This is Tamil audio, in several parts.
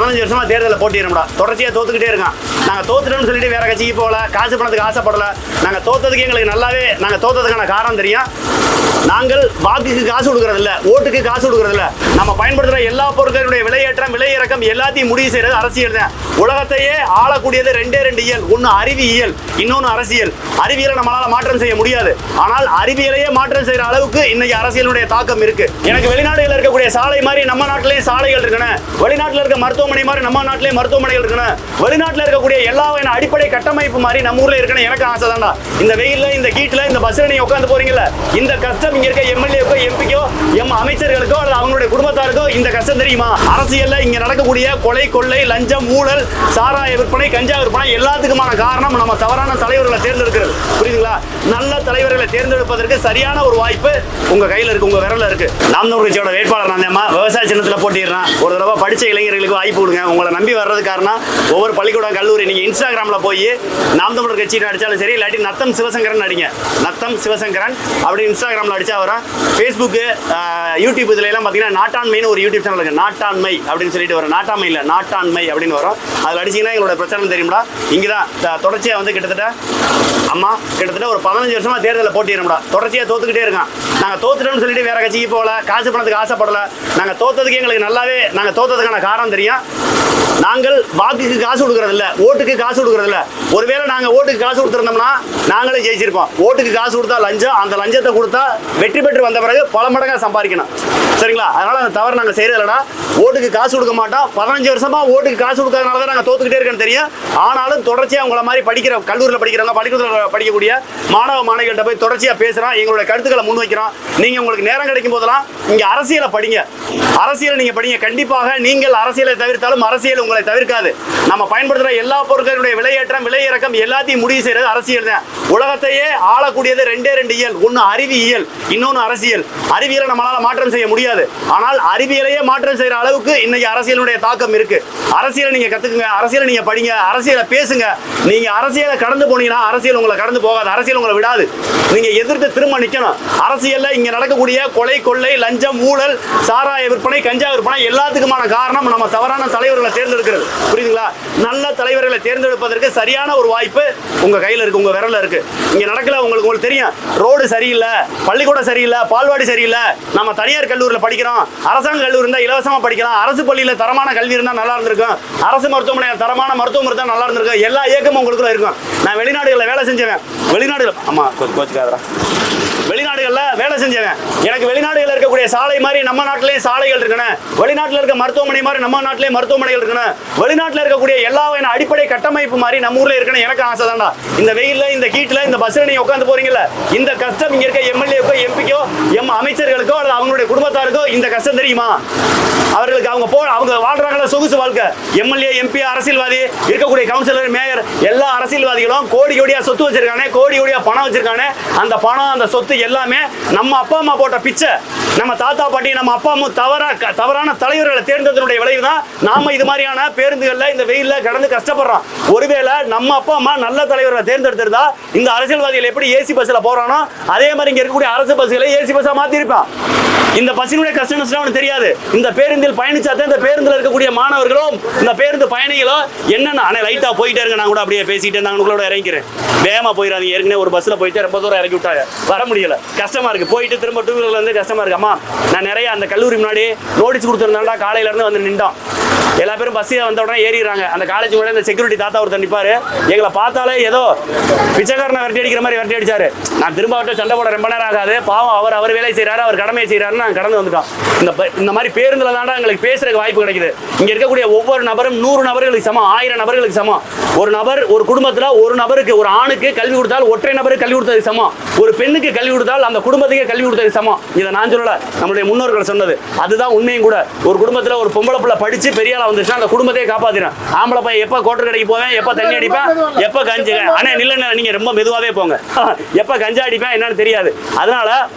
15 வருஷமா தேர்தலில் போட்டிடுறோம்டா. தொடர்ச்சியாக தோத்துக்கிட்டே இருக்கான். நாங்கள் தோத்துட்டோம்னு சொல்லிட்டு வேற கட்சிக்கு போகல, காசு பணத்துக்கு ஆசைப்படல. நாங்கள் தோத்ததுக்கு எங்களுக்கு நல்லாவே நாங்கள் தோத்ததுக்கான காரணம் தெரியும். நாங்கள் வாக்குக்கு காசு கொடுக்கறதில்ல, ஓட்டுக்கு காசு கொடுக்கறதில்ல. நம்ம பயன்படுத்துகிற எல்லா பொருட்களுடைய விலையேற்றம், விலையிறக்கம் எல்லாத்தையும் முடிவு செய்யறது அரசியல் தான். உலகத்தையே ஆளக்கூடியது ரெண்டே இயல். ஒன்று அறிவியல், இன்னொன்று அரசியல். அறிவியலை நம்மளால மாற்றம் செய்ய முடியாது. ஆனால் அறிவியலையே மாற்றம் செய்யற அளவுக்கு இன்னைக்கு அரசியலுடைய தாக்கம் இருக்கு. எனக்கு வெளிநாடுகளில் இருக்கக்கூடிய சாலை மாதிரி நம்ம நாட்டிலேயே சாலைகள் இருக்கணும். வெளிநாட்டில் இருக்க மருத்துவமனை மாதிரி நம்ம நாட்டிலேயே மருத்துவமனைகள் இருக்கணும். வெளிநாட்டில் இருக்கக்கூடிய எல்லா அடிப்படை கட்டமைப்பு மாதிரி நம்ம ஊர்ல இருக்கணும். எனக்கு ஆசை தான்டா. இந்த வெயில்ல, இந்த ஹீட்ல, இந்த பஸ்ல நீங்க உட்காந்து போறீங்கல்ல, இந்த கஷ்டம் இங்க இருக்க எம்எல்ஏக்கோ, எம்பிக்கோ, அமைச்சர்களுக்கோ அல்லது அவங்களுடைய குடும்பத்தாருக்கோ இந்த கஷ்டம் தெரியுமா? அரசியல்ல இங்க நடக்கக்கூடிய கொலை, கொள்ளை, லஞ்சம், ஊழல், சாராய விற்பனை, கஞ்சா விற்பனை எல்லாத்துக்குமான காரணம் நம்ம தவறான தலைவர்களை தேர்ந்தெடுக்கிறது. புரியுதுங்களா? நல்ல தலைவர்களை தேர்ந்தெடுப்பதற்கு சரியான ஒரு வாய்ப்பு உங்க கையில இருக்கு, உங்க விரல்ல இருக்கு. நாம் தமிழர் கட்சியோட வேட்பாளர் நான் விவசாய சின்னத்தில் போட்டிடுறேன். ஒரு தடவை படிச்ச இளைஞர்களுக்கு வாய்ப்பு கொடுங்க. உங்களை நம்பி வர்றது காரணம் ஒவ்வொரு பள்ளிக்கூடம், கல்லூரி, நீங்க இன்ஸ்டாகிராம்ல போய் நாம் தமிழர் கட்சி அடிச்சாலும் சரி, இல்லாட்டி நத்தம் சிவசங்கரன் அடிங்க. நத்தம் சிவசங்கரன் அப்படி இன்ஸ்டாகிராம்ல அடிச்சா வரும். ஃபேஸ்புக்கு, யூடியூப் இதுல எல்லாம் பாத்தீங்கன்னா நாட்டாண்மைன்னு ஒரு யூடியூப் சேனல் இருக்கு. நாட்டாண்மை அப்படின்னு சொல்லிட்டு வரும். நாட்டாண்மை இல்ல, நாட்டாண்மை அப்படின்னு வரும். அதில் அடிச்சீங்கன்னா எங்களோட பிரச்சனை தெரியும்டா. இங்கதான் தொடர்ச்சியா கிட்டத்தட்ட ஒரு 15 வருஷமா தேர்தலில் போட்டிடுறோம்டா. தொடர்ச்சியா தோத்துக்கிட்டே இருக்கான். நாங்கள் தோத்துட்டோம்னு சொல்லிட்டு வேற கட்சிக்கு போகல, காசு பணத்துக்கு ஆசைப்படல. நாங்கள் தோத்ததுக்கு எங்களுக்கு நல்லாவே நாங்கள் தோத்ததுக்கான காரணம் தெரியும். நாங்கள் வாக்குக்கு காசு கொடுக்கறதில்ல, ஓட்டுக்கு காசு கொடுக்கறதில்ல. ஒருவேளை நாங்கள் ஓட்டுக்கு காசு கொடுத்துருந்தோம்னா நாங்களே ஜெயிச்சிருப்போம். ஓட்டுக்கு காசு கொடுத்தா லஞ்சம், அந்த லஞ்சத்தை கொடுத்தா வெற்றி பெற்று வந்த பிறகு பல மடங்காக சம்பாதிக்கணும். சரிங்களா? அதனால அந்த தவறு நாங்கள் செய்யறதில்லடா. ஓட்டுக்கு காசு கொடுக்க மாட்டோம். 15 வருஷமா ஓட்டுக்கு காசு கொடுக்கறதுனால தான் நாங்கள் தோத்துக்கிட்டே இருக்கேன்னு தெரியும். ஆனாலும் தொடர்ச்சியாக உங்களை மாதிரி படிக்கிற, கல்லூரியில் படிக்கிறவங்க, பள்ளிக்கூடத்தில் படிக்கக்கூடிய மாணவ மாணவிகள்கிட்ட போய் தொடர்ச்சியாக பேசுகிறோம். எங்களுடைய கருத்துக்களை முன்வைக்கிறோம். நீங்கள் உங்களுக்கு நேரம் கிடைக்கும் போதெல்லாம் இங்கே அரசியலை படிங்க. அரசியலை நீங்கள் படிங்க. கண்டிப்பாக நீங்கள் அரசியலை தவிர்த்தாலும் அரசியல் உங்களை தவிர்க்காது. நம்ம பயன்படுத்துகிற எல்லா பொருட்களுடைய விலையேற்றம், விலையிறக்கம் எல்லாத்தையும் முடிவு செய்யறது அரசியல் தான். உலகத்தையே ஆளக்கூடியது ரெண்டே இயல். ஒன்று அறிவியல், இன்னொன்று அரசியல். அறிவியலை நம்மளால மாற்றம் செய்ய முடியாது. ஆனால் அறிவியலையே மாற்றம் செய்யற அளவுக்கு இன்னைக்கு அரசியலுடைய தாக்கம் இருக்கு. அரசியலை நீங்க கத்துக்குங்க, அரசியலை நீங்க படிங்க, அரசியலை பேசுங்க. நீங்க அரசியலை கடந்து போனீங்கன்னா அரசியல் உங்களை கடந்து போகாது, அரசியல் உங்களை விடாது. நீங்க எதிர்த்து திரும்ப நிக்கணும். அரசியல்ல இங்க நடக்கக்கூடிய கொலை, கொள்ளை, லஞ்சம், ஊழல், சாராய விற்பனை, கஞ்சா விற்பனை எல்லாத்துக்குமான காரணம் நம்ம தவறான தலைவர்களை தேர்ந்தெடுக்கிறது. புரியுதுங்களா? நல்ல தலைவர்களை தேர்ந்தெடுப்பதற்கு சரியான ஒரு வாய்ப்பு உங்க கையில இருக்கு, உங்க விரல்ல இருக்கு. இங்க நடக்கல, உங்களுக்கு தெரியும். ரோடு சரியில்லை, பள்ளிக்கூடம் சரியில்லை, பால்வாடி சரியில்லை. நம்ம தனியார் கல்லூரியில் படிக்கிறோம். அரசாங்க கல்லூரி இருந்தா இலவசமா படிக்கலாம். அரசு பள்ளியில தரமான கல்வி இருந்தா நல்லா இருந்திருக்கும். அரசு மருத்துவமனையில் தரமான மருத்துவம் இருந்தா நல்லா இருந்திருக்கும். எல்லா இயக்கமும் உங்களுக்குள்ள இருக்கும். நான் வெளிநாடுகளில் வேலை செஞ்சவன். வெளிநாடுகள் வெளிநாடுகளில் வேலை செஞ்சவன். எனக்கு வெளிநாடுகளில் இருக்கக்கூடிய சாலை மாதிரி நம்ம நாட்டிலேயே சாலைகள் இருக்கணும். வெளிநாட்டில் இருக்க மருத்துவமனை மாதிரி நம்ம நாட்டிலேயே மருத்துவமனைகள் இருக்கணும். வெளிநாட்டில் இருக்கக்கூடிய எல்லா அடிப்படை கட்டமைப்பு மாதிரி நம்ம ஊர்ல இருக்கணும். எனக்கு ஆசை தான்டா. இந்த வெயில்ல, இந்த ஹீட்ல, இந்த பஸ்ல நீங்க உட்காந்து போறீங்கல்ல, இந்த கஷ்டம் இங்க இருக்க எம்எல்ஏக்கோ, எம்பிக்கோ, அமைச்சர்களுக்கோ அல்லது அவங்களுடைய குடும்பத்தாருக்கோ இந்த கஷ்டம் தெரியுமா? அவர்களுக்கு அவங்க வாழ்றாங்கள சொகுசு வாழ்க்கை. எம்எல்ஏ, எம்பி, அரசியல்வாதி, இருக்கக்கூடிய கவுன்சிலர், மேயர் எல்லா அரசியல்வாதிகளும் கோடி கோடியா சொத்து வச்சிருக்கானே, கோடி கோடியா பணம் வச்சிருக்கானே. அந்த பணம், அந்த சொத்து எல்லாமே நம்ம அப்பா அம்மா போட்ட பிச்சை. நம்ம தாத்தா பாட்டி, நம்ம அப்பா அம்மா தவறான தலைவர்களை தேர்ந்ததனுடைய விளைவு தான் நாம இது மாதிரியான பேருந்துகள்ல இந்த வெயில்ல கடந்து கஷ்டப்படுறோம். ஒருவேளை நம்ம அப்பா அம்மா நல்ல தலைவர்களை தேர்ந்தெடுத்திருந்தா இந்த அரசியல்வாதிகள் எப்படி ஏசி பஸ்ல போறானோ அதே மாதிரி இங்க இருக்கக்கூடிய அரசு பஸ்களை ஏசி பஸ்ஸா மாத்திருப்பான். இந்த பஸ்ஸினுடைய கஷ்டம் அவனுக்கு தெரியாது. இந்த பேருந்தில் பயணிச்சாதான் இந்த பேருந்தில் இருக்கக்கூடிய மாணவர்களும் இந்த பேருந்து பயணிகளும் என்னென்ன லைட்டா போயிட்டே இருங்க. நான் கூட அப்படியே பேசிட்டு இருந்தாங்களோட இறங்கிக்கிறேன். வேகமா போயிடாதீங்க. ஏற்கனவே ஒரு பஸ்ல போயிட்டு ரொம்ப தூரம் இறக்கி விட்டாங்க, வர முடியல, கஷ்டமா இருக்கு. போயிட்டு திரும்ப டூ வீலர்ல இருந்து கஷ்டமா இருக்கு. அம்மா, நான் நிறைய அந்த கல்லூரி முன்னாடி நோட்டீஸ் கொடுத்துருந்தாண்டா, காலையில இருந்து வந்து நின்றோம். எல்லா பேரும் பஸ்ஸில் வந்த உடனே ஏறிடுறாங்க. அந்த காலேஜ் கூட இந்த செக்யூரிட்டி தாத்தா ஒருத்தர் நிற்பாரு. எங்களை பார்த்தாலே ஏதோ பிச்சைக்காரனை விரட்டி அடிக்கிற மாதிரி விரட்டி அடிச்சாரு. நான் திரும்ப அவர்கிட்ட சண்டை போட ரொம்ப நேரம் ஆகாது. பாவம், அவர் வேலை செய்யறாரு, அவர் கடமையை செய்யறாருன்னு நாங்கள் கடந்து வந்துட்டோம். இந்த மாதிரி பேருந்துல தாண்டா எங்களுக்கு பேசுறதுக்கு வாய்ப்பு கிடைக்குது. இங்க இருக்கக்கூடிய ஒவ்வொரு நபரும் 100 நபர்களுக்கு சமம், 1000 நபர்களுக்கு சமம். ஒரு நபர், ஒரு குடும்பத்துல ஒரு நபருக்கு, ஒரு ஆணுக்கு கல்வி கொடுத்தால் ஒற்றை நபருக்கு கல்வி கொடுத்தது சமம். ஒரு பெண்ணுக்கு கல்வி கொடுத்தால் அந்த குடும்பத்துக்கு கல்வி கொடுத்தது சமம். இதை நான் சொல்லல, நம்மளுடைய முன்னோர்கள் சொன்னது. அதுதான் உண்மையும் கூட. ஒரு குடும்பத்துல ஒரு பொம்பளை பிள்ளை படிச்சு பெரிய ஆளா வந்துச்சுன்னா அந்த குடும்பத்தையே காப்பாத்திடும். ஆம்பளை பையன் எப்ப கோட்டர் கடைக்கு போவேன், எப்ப தண்ணி அடிப்பேன், எப்ப கஞ்சி, ஆனா நில்ல நீங்க ரொம்ப மெதுவாவே போங்க, எப்ப கஞ்சா அடிப்பேன் என்னன்னு தெரியாது. அதனால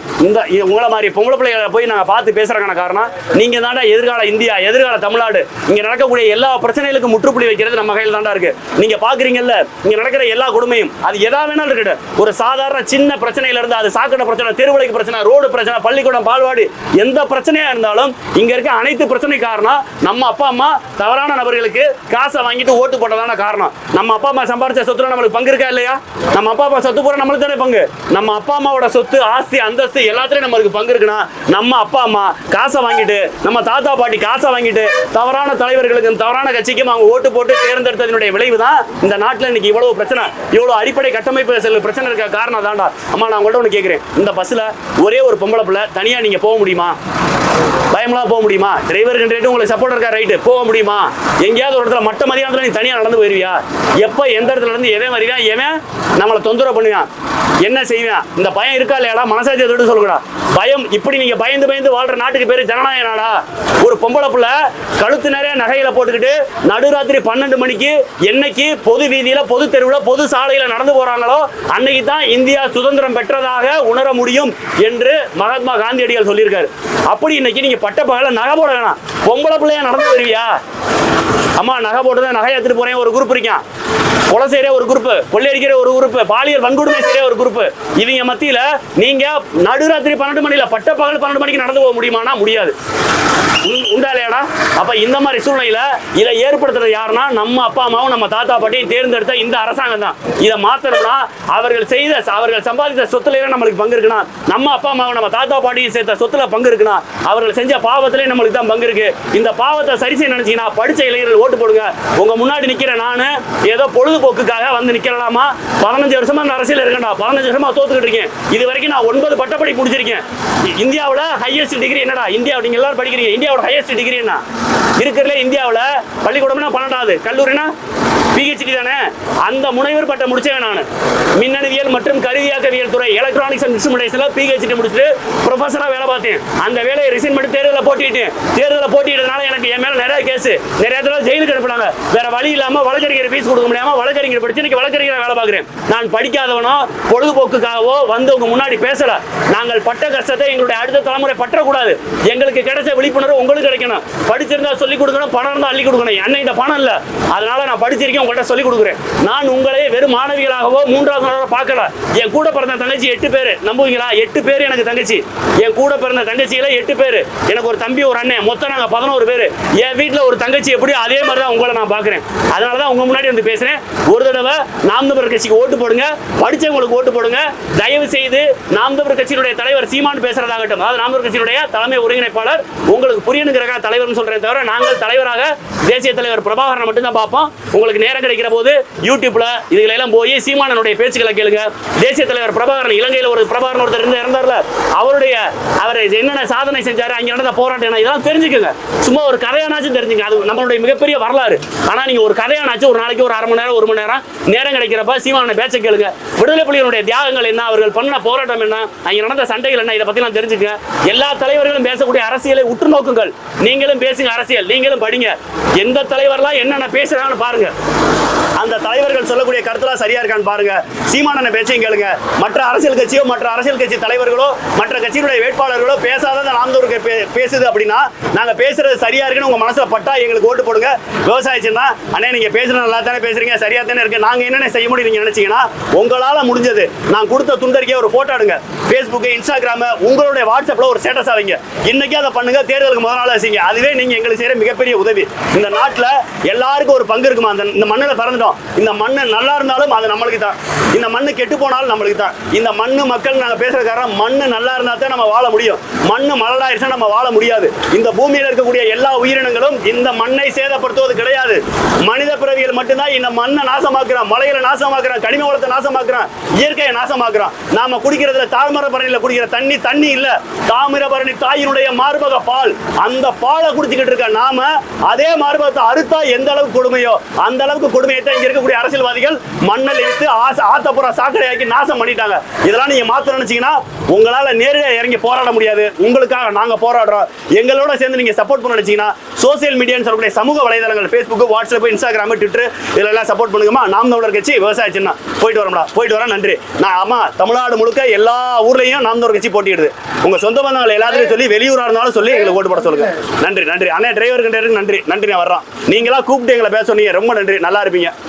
இந்த உங்களை மாதிரி பொம்பளை பிள்ளைகளை போய் நாங்க பார்த்து பேசுறதுக்கான காரணம், நீங்க தாண்டா எதிர்கால இந்தியா, எதிர்கால தமிழ்நாடு. இங்க நடக்கக்கூடிய எல்லா பிரச்சனைகளுக்கும் முற்றுப்புள்ளி வைக்கிறது நம்ம கையில் தாண்டா இருக்கு. நீங்க பாக்குறீங்கல்ல, இங்க நடக்கிற எல்லா கொடுமையும் அது எதா வேணாலும் இருக்கட்டும். ஒரு சாதாரண சின்ன பிரச்சனையில இருந்து அது சாக்கடை பிரச்சனை, தெருவிலைக்கு பிரச்சனை, ரோடு பிரச்சனை, பள்ளிக்கூடம், பால்வாடி, எந்த பிரச்சனையா இருந்தாலும் இங்க இருக்க அனைத்து பிரச்சனை காரணம் நம்ம அப்பா அம்மா தவறான தவறான நபர்களுக்கு காசை வாங்கிட்டு ஓட்டு போட்டதான காரணம். நம்ம அப்பா அம்மா சம்பாரிச்ச சொத்துல நம்மளுக்கு பங்கு இருக்கா இல்லையா? நம்ம அப்பா அம்மா சொத்து பூரா நம்மளுக்கு தானே பங்கு. நம்ம அப்பா அம்மாவோட சொத்து, ஆஸ்தி, அந்தஸ்து எல்லாத்துலயும் நம்மளுக்கு பங்கு இருக்குன்னா நம்ம அப்பா அம்மா காசை வாங்கிட்டு, நம்ம தாத்தா பாட்டி காசை வாங்கிட்டு தவறான தலைவர்களுக்கு, தவறான கட்சிக்கும் அவங்க ஓட்டு போட்டு தேர்ந்தெடுத்ததனுடைய விளைவு தான் இந்த நாட்டில் இன்னைக்கு இவ்வளவு பிரச்சனை, இவ்வளவு அடிப்படை கட்டமைப்பு செல் பிரச்சனை இருக்க காரணம் தான்டா. அம்மா நான் உங்கள்கிட்ட ஒன்று கேட்குறேன், இந்த பஸ்ஸில் ஒரே ஒரு பொம்பளை பிள்ளை தனியாக நீங்கள் போக முடியுமா? பயமெல்லாம் போக முடியுமா? டிரைவருக்கு ரேட்டு உங்களுக்கு சப்போர்ட் இருக்கா? ரைட்டு, போக முடியுமா? எங்கேயாவது ஒரு இடத்துல மட்ட மதியானத்தில் நீ தனியாக நடந்து போயிருவியா? எப்போ எந்த இடத்துல இருந்து எவன் வருவான், எவன் நம்மளை தொந்தரவு பண்ணுவான், என்ன செய்வேன்? இந்த பயம் இருக்கா இல்லையாடா? மனசாட்சியை தொட்டு சொல்லுங்கடா. பயம், இப்படி நீங்க பயந்து பயந்து வாழ்ற நாட்டுக்கு பேரு ஜனநாயக நாடா? ஒரு பொம்பளை பிள்ளை கழுத்து நிறைய நகையில போட்டுக்கிட்டு நடுராத்திரி 12 மணிக்கு என்னைக்கு பொது வீதியில, பொது தெருவில், பொது சாலையில நடந்து போறாங்களோ அன்னைக்கு தான் இந்தியா சுதந்திரம் பெற்றதாக உணர முடியும் என்று மகாத்மா காந்தியடிகள் சொல்லியிருக்காரு. அப்படி இன்னைக்கு நீங்க பட்ட பகல நகை போட வேணாம், பொம்பளை பிள்ளையா நடந்து வருவியா? அம்மா நகை போட்டுதான் நகை எடுத்துட்டு போறேன் ஒரு குரூப் இருக்கான், கொலை செய்யற ஒரு குரூப், கொள்ளையடிக்கிற ஒரு குரூப், பாலியல் வன்கொடுமை செய்யற ஒரு குரூப். இவங்க மத்தியில நீங்க நடுராத்திரி 12 மணில பட்ட பகல் 12 மணிக்கு நடந்து போக முடியுமானா? முடியாது. உண்டாலையாடா? அப்ப இந்த மாதிரி சூழ்நிலையில இதை ஏற்படுத்துறது யாருன்னா நம்ம அப்பா அம்மாவும் நம்ம தாத்தா பாட்டியும் தேர்ந்தெடுத்த இந்த அரசாங்கம் தான். இதை மாத்தணும்னா அவர்கள் சம்பாதித்த சொத்துல நம்மளுக்கு பங்கு இருக்குன்னா, நம்ம அப்பா அம்மாவும் நம்ம தாத்தா பாட்டியும் சேர்த்த சொத்துல பங்கு இருக்குன்னா, அவர்கள் செஞ்ச பாவத்திலே நம்மளுக்கு தான் பங்கு இருக்கு. இந்த பாவத்தை சரி செய்ய நினைச்சீங்கன்னா படிச்ச இளைஞர்கள் ஓட்டு போடுங்க. உங்க முன்னாடி நிக்கிற நானு ஏதோ பொழுதுபோக்குக்காக வந்து நிக்கலாமா? 15 வருஷமா நான் அரசியல் இருக்கேன்டா, 15 வருஷமா தோத்துக்கிட்டு இருக்கேன். இது வரைக்கும் நான் 9 பட்டப்படி முடிச்சிருக்கேன். இந்தியாவில் ஹையஸ்ட் டிகிரி என்னடா? இந்தியா நீங்க எல்லாரும் படிக்கிறீங்க, இந்தியாவோட ஹையஸ்ட் டிகிரி என்ன இருக்கிறதுல? இந்தியாவில் பள்ளிக்கூடம்னா 12வது, கல்லூரினா பிஹெச்டி தானே. அந்த முனைவர் பட்டம் முடிச்சேன் நான். மின்னணுவியல் மற்றும் கருவியாக்கவியல் துறை, எலக்ட்ரானிக்ஸ் அண்ட் இன்ஸ்ட்ருமெண்டேஷன்ல பிஹெச்டி முடிச்சுட்டு ப்ரொஃபஸரா வேலை பார்த்தேன். அந்த வேலையை ரிசைன் பண்ணி தேர்தலில் போட்டிட்டதுனால எனக்கு என் மேல நிறைய கேஸ், நிறைய தடவை ஜெயிலுக்கு அனுப்பினாங்க. வேற வழி இல்லாம வழக்கறிஞர் ஃபீஸ் கொடுக்க முடியாம வழக்கறிஞர் படிச்சு இன்னைக்கு வழக்கறிஞர் வேலை பார்க்கிறேன். நான் படிக்காதவனோ பொழுதுபோக்குக்காகவோ வந்து உங்க முன்னாடி பேசல. நாங்கள் பட்ட கஷ்டத்தை எங்களுடைய அடுத்த தலைமுறை பற்றக்கூடாது. எங்களுக்கு கிடைச்ச விழிப்புணர்வு உங்களுக்கு கிடைக்கணும். படிச்சிருந்தா சொல்லிக் கொடுக்கணும், பணம் இருந்தா அள்ளி கொடுக்கணும். என்னைட்ட பணம் இல்ல, அதனால நான் படிச்சிருக்கேன், உங்கள்கிட்ட சொல்லிக் கொடுக்குறேன். நான் உங்களே வெறும் மாணவிகளாகவோ 3வது நாளாக பார்க்கல. என் கூட பிறந்த தங்கச்சி 8 பேர், நம்புவீங்களா? 8 பேர் எனக்கு தங்கச்சி. என் கூட பிறந்த தங்கச்சியில 8 பேர், எனக்கு ஒரு தம்பி ஒரு அண்ணன், மொத்தம் நாங்க 11 பேர். என் வீட்டில் ஒரு தங்கச்சி எப்படி, அதே மாதிரி தான் உங்களை நான் பார்க்குறேன். அதனால தான் உங்க முன்னாடி வந்து பேசுறேன். ஒரு தடவை நாம் தமிழர் கட்சிக்கு ஓட்டு போடுங்க, படிச்சவங்களுக்கு ஓட்டு போடுங்க. தயவு செய்து நாம் தமிழர் கட்சியினுடைய தலைவர் சீமான் பேசுறதாகட்டும், அதாவது நாம் தமிழர் கட்சியினுடைய தலைமை ஒருங்கிணைப்பாளர், உங்களுக்கு புரியணுங்கிறக்காக தலைவர்னு சொல்றேன் தவிர நாங்கள் தலைவராக தேசிய தலைவர் பிரபாகரனை மட்டும்தான் பார்ப்போம். உங்களுக்கு நேரம் கிடைக்கிற போது யூடியூப்ல இதுகளெல்லாம் போய் சீமானனுடைய பேச்சுக்களை கேளுங்க. தேசிய தலைவர் பிரபாகரன், இலங்கையில் ஒரு பிரபாகரன் ஒருத்தர் இறந்தார்ல, அவர் என்னென்ன சாதனை செஞ்சாரு, அங்கே நடந்த போராட்டம் இதெல்லாம் தெரிஞ்சுக்கோங்க. சும்மா ஒரு கதையானாச்சும் தெரிஞ்சுங்க, அது நம்மளுடைய மிகப்பெரிய வரலாறு. ஆனா நீங்க ஒரு கதையானாச்சும் ஒரு நாளைக்கு ஒரு 1/2 மணி நேரம் 1 மணி நேரம் நேரம் கிடைக்கிறப்ப சீமான பேச்சை கேளுங்க. விடுதலை புலிகளுடைய தியாகங்கள் என்ன, அவர்கள் பண்ண போராட்டம் என்ன, அங்கே நடந்த சண்டைகள் என்ன, இதை பத்திலாம் தெரிஞ்சுக்க. எல்லா தலைவர்களும் பேசக்கூடிய அரசியலை உற்று நோக்குங்கள். நீங்களும் பேசுங்க அரசியல், நீங்களும் படிங்க. எந்த தலைவர்லாம் என்னென்ன பேசுறாங்கன்னு பாருங்க. அந்த தலைவர்கள் சொல்லக்கூடிய கருத்துலாம் சரியா இருக்கான்னு பாருங்க. சீமானனை பேச்சையும் கேளுங்க. மற்ற அரசியல் கட்சியோ மற்ற அரசியல் கட்சி தலைவர்களோ மற்ற கட்சியினுடைய வேட்பாளர்களோ பேசாத நாம் தமிழர் பேசுது அப்படின்னா நாங்க பேசுறது சரியா இருக்குன்னு உங்க மனசுல பட்டா எங்களுக்கு ஓட்டு போடுங்க. விவசாய சின்ன அண்ணே, நீங்க பேசுறது நல்லா தானே பேசுறீங்க, சரியா தானே இருக்கு, நாங்க என்னென்ன செய்ய முடியும் நீங்க நினைச்சீங்கன்னா உங்களால முடிஞ்சது நான் கொடுத்த துண்டறிக்கை ஒரு போட்டோ எடுங்க. Facebook, Instagram, உங்களுடைய வாட்ஸ்அப்ல ஒரு ஸ்டேட்டஸ் ஆவீங்க. இன்னைக்கு அதை பண்ணுங்க, தேர்தலுக்கு முதல் நாள் செய்யுங்க. அதுவே நீங்க எங்களுக்கு செய்யற மிகப்பெரிய உதவி. இந்த நாட்டுல எல்லாருக்கும் ஒரு பங்கு இருக்குமா? இந்த மண்ணில் பிறந்துட்டோம். இந்த மண்ணு நல்லா இருந்தாலும் அது நம்மளுக்கு தான். இந்த மண்ணு கெட்டு போனாலும் நம்மளுக்கு தான். இந்த மண்ணு மக்கள் நாங்க பேசுற காரணம், மண்ணு நல்லா இருந்தா தான் நம்ம வாழ முடியும். மண்ணு மலடாயிருச்சா நம்ம வாழ முடியாது. இந்த பூமியில இருக்கக்கூடிய எல்லா உயிரினங்களும் இந்த மண்ணை சேதப்படுத்துவது கிடையாது. மனித பிறவிகள் மட்டும்தான் இந்த மண்ணை நாசமாக்குறான், மலைகளை நாசமாக்குறான், கனிம வளத்தை நாசமாக்குறான், இயற்கையை நாசமாக்குறான். நாம குடிக்கிறதுல தாமிரபரணியில குடிக்கிற தண்ணி இல்ல, தாமிரபரணி தாயினுடைய மார்பக பால். அந்த பாலை குடிச்சுக்கிட்டு இருக்க நாம அதே மார்பகத்தை அறுத்தா எந்த அளவுக்கு கொடுமையோ அந்த அளவுக்கு கொடுமையை இங்க இருக்கக்கூடிய அரசியல்வாதிகள் மண்ணல் எடுத்து ஆத்தப்புற சாக்கடையாக்கி நாசம் பண்ணிட்டாங்க. இதெல்லாம் நீங்க மாத்த நினைச்சீங்கன்னா உங்களால நேரடியாக இறங்கி போராட முடியாது. உங்களுக்காக நாங்க போராடுறோம். எங்களோட சேர்ந்து நீங்க சப்போர்ட் பண்ண நினைச்சீங்கன்னா சோசியல் மீடியான்னு சொல்லக்கூடிய சமூக வலைதளங்கள், Facebook, WhatsApp, Instagram, Twitter இதெல்லாம் சப்போர்ட் பண்ணுங்கம்மா. நாம் தமிழர் கட்சி விவசாய சின்ன போயிட்டு வரோம்டா, போயிட்டு வரேன். நன்றி. நான் ஆமா, தமிழ்நாடு முழுக்க எல்லா ஊர்லயும் நாம் தமிழர் கட்சி போட்டிடுது. உங்க சொந்த பந்தங்கள் எல்லாத்தையும் சொல்லி, வெளியூரா இருந்தாலும் சொல்லி எங்களுக்கு ஓட்டு போட சொல்லுங்க. நன்றி நன்றி அண்ணே. டிரைவர் நன்றி நன்றி. நான் வர்றோம். நீங்களா கூப்பிட்டு எங்களை பேச சொன்னீங்க, ரொம்ப நன்றி. நல்லா இருப்பீங்க.